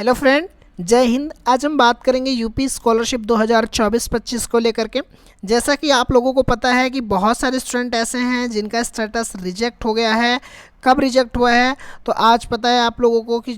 Hello friend, जय हिंद। आज हम बात करेंगे यूपी स्कॉलरशिप 2024-25 को लेकर के। जैसा कि आप लोगों को पता है कि बहुत सारे स्टूडेंट ऐसे हैं जिनका स्टेटस रिजेक्ट हो गया है। कब रिजेक्ट हुआ है तो आज पता है आप लोगों को कि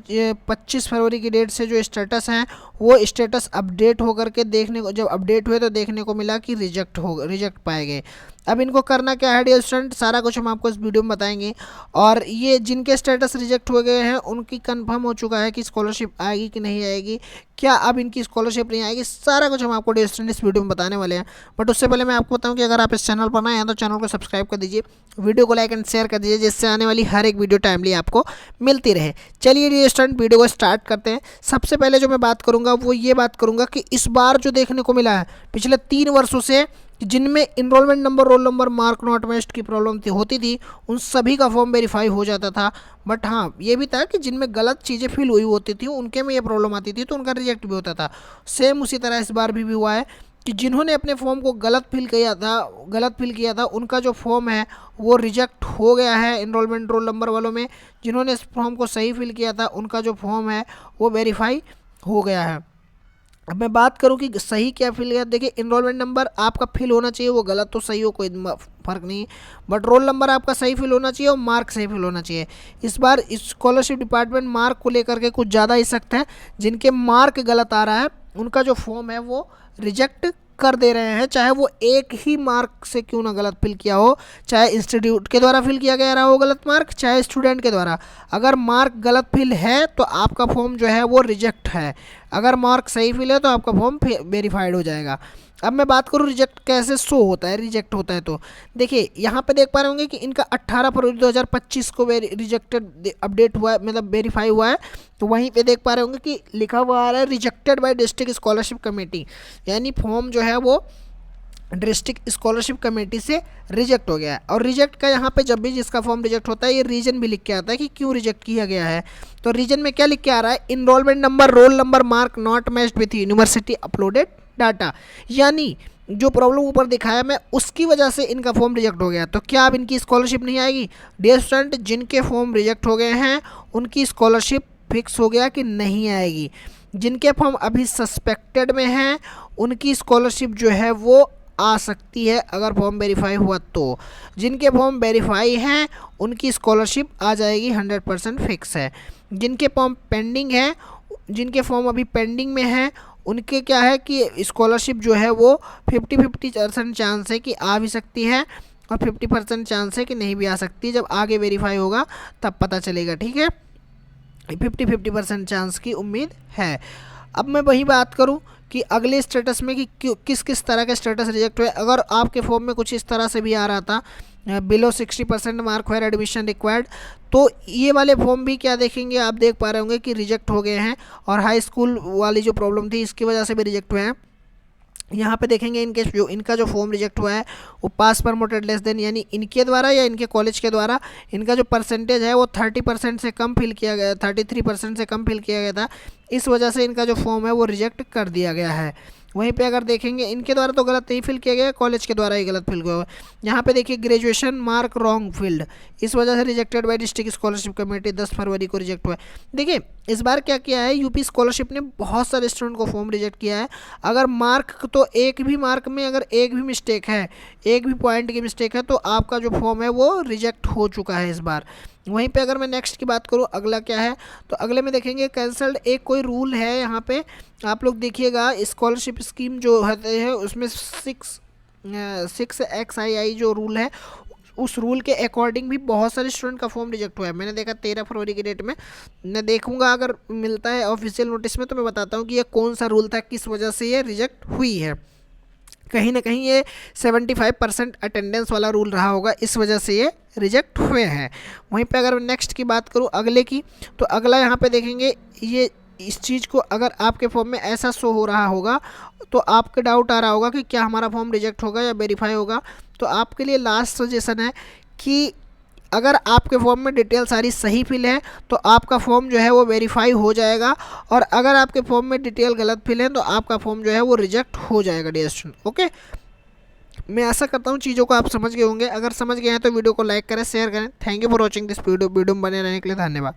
25 फरवरी की डेट से जो स्टेटस हैं वो स्टेटस अपडेट होकर के देखने को, जब अपडेट हुए तो देखने को मिला कि रिजेक्ट पाए गए। अब इनको करना क्या है डियर स्टूडेंट, सारा कुछ हम आपको इस वीडियो में बताएंगे। और ये जिनके स्टेटस रिजेक्ट हो गए हैं उनकी कंफर्म हो चुका है कि स्कॉलरशिप आएगी कि नहीं आएगी, क्या अब इनकी स्कॉलरशिप नहीं आएगी, सारा कुछ हम आपको डियर स्टूडेंट इस वीडियो में बताने वाले हैं। बट उससे पहले मैं आपको बताऊं कि अगर आप इस चैनल पर नए हैं तो चैनल को सब्सक्राइब कर दीजिए, वीडियो को लाइक एंड शेयर कर दीजिए, जिससे आने वाली हर एक वीडियो टाइमली आपको मिलती रहे। चलिए डियर स्टूडेंट वीडियो को स्टार्ट करते हैं। सबसे पहले जो मैं बात करूंगा वो ये बात करूंगा कि इस बार जो देखने को मिला है पिछले 3 वर्षों से जिनमें enrolment number, roll number, mark not matched की प्रॉब्लम होती थी, उन सभी का फॉर्म वेरीफाई हो जाता था। बट हाँ, ये भी था कि जिनमें गलत चीज़ें फिल हुई होती थी उनके में ये प्रॉब्लम आती थी तो उनका रिजेक्ट भी होता था। सेम उसी तरह इस बार भी हुआ है कि जिन्होंने अपने फॉर्म को गलत फिल किया था उनका जो फॉर्म है वो रिजेक्ट हो गया है इनरोलमेंट रोल नंबर वालों में। जिन्होंने इस फॉर्म को सही फिल किया था उनका जो फॉर्म है वो वेरीफाई हो गया है। अब मैं बात करूं कि सही क्या फिल किया, देखिए इनरोलमेंट नंबर आपका फिल होना चाहिए, वो गलत तो सही हो कोई फ़र्क नहीं, बट रोल नंबर आपका सही फिल होना चाहिए और मार्क सही फिल होना चाहिए। इस बार स्कॉलरशिप डिपार्टमेंट मार्क को लेकर के कुछ ज़्यादा ही सख्त है। जिनके मार्क गलत आ रहा है उनका जो फॉर्म है वो रिजेक्ट कर दे रहे हैं, चाहे वो एक ही मार्क से क्यों ना गलत फिल किया हो, चाहे इंस्टीट्यूट के द्वारा फिल किया गया रहा हो गलत मार्क, चाहे स्टूडेंट के द्वारा। अगर मार्क गलत फिल है तो आपका फॉर्म जो है वो रिजेक्ट है, अगर मार्क सही फिल है तो आपका फॉर्म वेरीफाइड हो जाएगा। अब मैं बात करूँ रिजेक्ट कैसे शो होता है, रिजेक्ट होता है तो देखिए यहाँ पे देख पा रहे होंगे कि इनका 18 फरवरी 2025 को रिजेक्टेड अपडेट हुआ है, मतलब वेरीफाई हुआ है। तो वहीं पे देख पा रहे होंगे कि लिखा हुआ आ रहा है rejected by district scholarship committee, यानी फॉर्म जो है वो डिस्ट्रिक्ट स्कॉलरशिप कमेटी से रिजेक्ट हो गया है। और रिजेक्ट का यहाँ पे जब भी जिसका फॉर्म रिजेक्ट होता है ये रीजन भी लिख के आता है कि क्यों रिजेक्ट किया गया है। तो रीजन में क्या लिख के आ रहा है, enrolment number, roll number, mark not matched with university uploaded data, यानी जो प्रॉब्लम ऊपर दिखाया मैं उसकी वजह से इनका फॉर्म रिजेक्ट हो गया। तो क्या अब इनकी स्कॉलरशिप नहीं आएगी डियर स्टूडेंट? जिनके फॉर्म रिजेक्ट हो गए हैं उनकी स्कॉलरशिप फिक्स हो गया कि नहीं आएगी। जिनके फॉर्म अभी सस्पेक्टेड में हैं उनकी स्कॉलरशिप जो है वो आ सकती है अगर फॉर्म वेरीफाई हुआ तो। जिनके फॉर्म वेरीफाई हैं उनकी स्कॉलरशिप आ जाएगी, 100% फिक्स है। जिनके फॉर्म पेंडिंग है, जिनके फॉर्म अभी पेंडिंग में है उनके क्या है कि स्कॉलरशिप जो है वो 50-50% चांस है कि आ भी सकती है और 50% चांस है कि नहीं भी आ सकती। जब आगे वेरीफाई होगा तब पता चलेगा, ठीक है। 50-50% चांस की उम्मीद है। अब मैं वही बात करूं कि अगले स्टेटस में कि किस किस तरह के स्टेटस रिजेक्ट हुए। अगर आपके फॉर्म में कुछ इस तरह से भी आ रहा था below 60% mark where admission required, तो ये वाले फॉर्म भी क्या देखेंगे आप देख पा रहे होंगे कि रिजेक्ट हो गए हैं। और हाई स्कूल वाली जो प्रॉब्लम थी इसकी वजह से भी रिजेक्ट हुए हैं। यहाँ पे देखेंगे इनका जो फॉर्म रिजेक्ट हुआ है वो पास प्रमोटेड लेस देन, यानी इनके द्वारा या इनके कॉलेज के द्वारा इनका जो परसेंटेज है वो 30% से कम फिल किया गया, 33% से कम फिल किया गया था। इस वजह से इनका जो फॉर्म है वो रिजेक्ट कर दिया गया है। वहीं पे अगर देखेंगे इनके द्वारा तो गलत नहीं फिल किया गया, कॉलेज के द्वारा ही गलत फिल हुआ। यहाँ पे देखिए ग्रेजुएशन मार्क रॉन्ग फील्ड, इस वजह से rejected by district scholarship committee, 10 फरवरी को रिजेक्ट हुआ है। देखिए इस बार क्या किया है यूपी स्कॉलरशिप ने, बहुत सारे स्टूडेंट को फॉर्म रिजेक्ट किया है। अगर मार्क तो एक भी मार्क में अगर एक भी मिस्टेक है, एक भी पॉइंट की मिस्टेक है तो आपका जो फॉर्म है वो रिजेक्ट हो चुका है इस बार। वहीं पे अगर मैं नेक्स्ट की बात करूँ अगला क्या है तो अगले में देखेंगे कैंसल्ड, एक कोई रूल है यहाँ पे आप लोग देखिएगा, स्कॉलरशिप स्कीम जो है उसमें 6XII जो रूल है उस रूल के अकॉर्डिंग भी बहुत सारे स्टूडेंट का फॉर्म रिजेक्ट हुआ है। मैंने देखा 13 फरवरी की डेट में, मैं देखूंगा अगर मिलता है ऑफिशियल नोटिस में तो मैं बताता हूँ कि ये कौन सा रूल था, किस वजह से ये रिजेक्ट हुई है। कहीं ना कहीं ये 75% अटेंडेंस वाला रूल रहा होगा, इस वजह से ये रिजेक्ट हुए हैं। वहीं पे अगर नेक्स्ट की बात करूँ अगले की, तो अगला यहाँ पे देखेंगे ये इस चीज़ को अगर आपके फॉर्म में ऐसा शो हो रहा होगा तो आपके डाउट आ रहा होगा कि क्या हमारा फॉर्म रिजेक्ट होगा या वेरीफाई होगा। तो आपके लिए लास्ट सजेशन है कि अगर आपके फॉर्म में डिटेल सारी सही फिल है तो आपका फॉर्म जो है वो वेरीफाई हो जाएगा, और अगर आपके फॉर्म में डिटेल गलत फिल है तो आपका फॉर्म जो है वो रिजेक्ट हो जाएगा डियर स्टूडेंट। ओके, मैं आशा करता हूँ चीज़ों को आप समझ गए होंगे। अगर समझ गए हैं तो वीडियो को लाइक करें, शेयर करें। Thank you for watching this video में बने रहने के लिए धन्यवाद।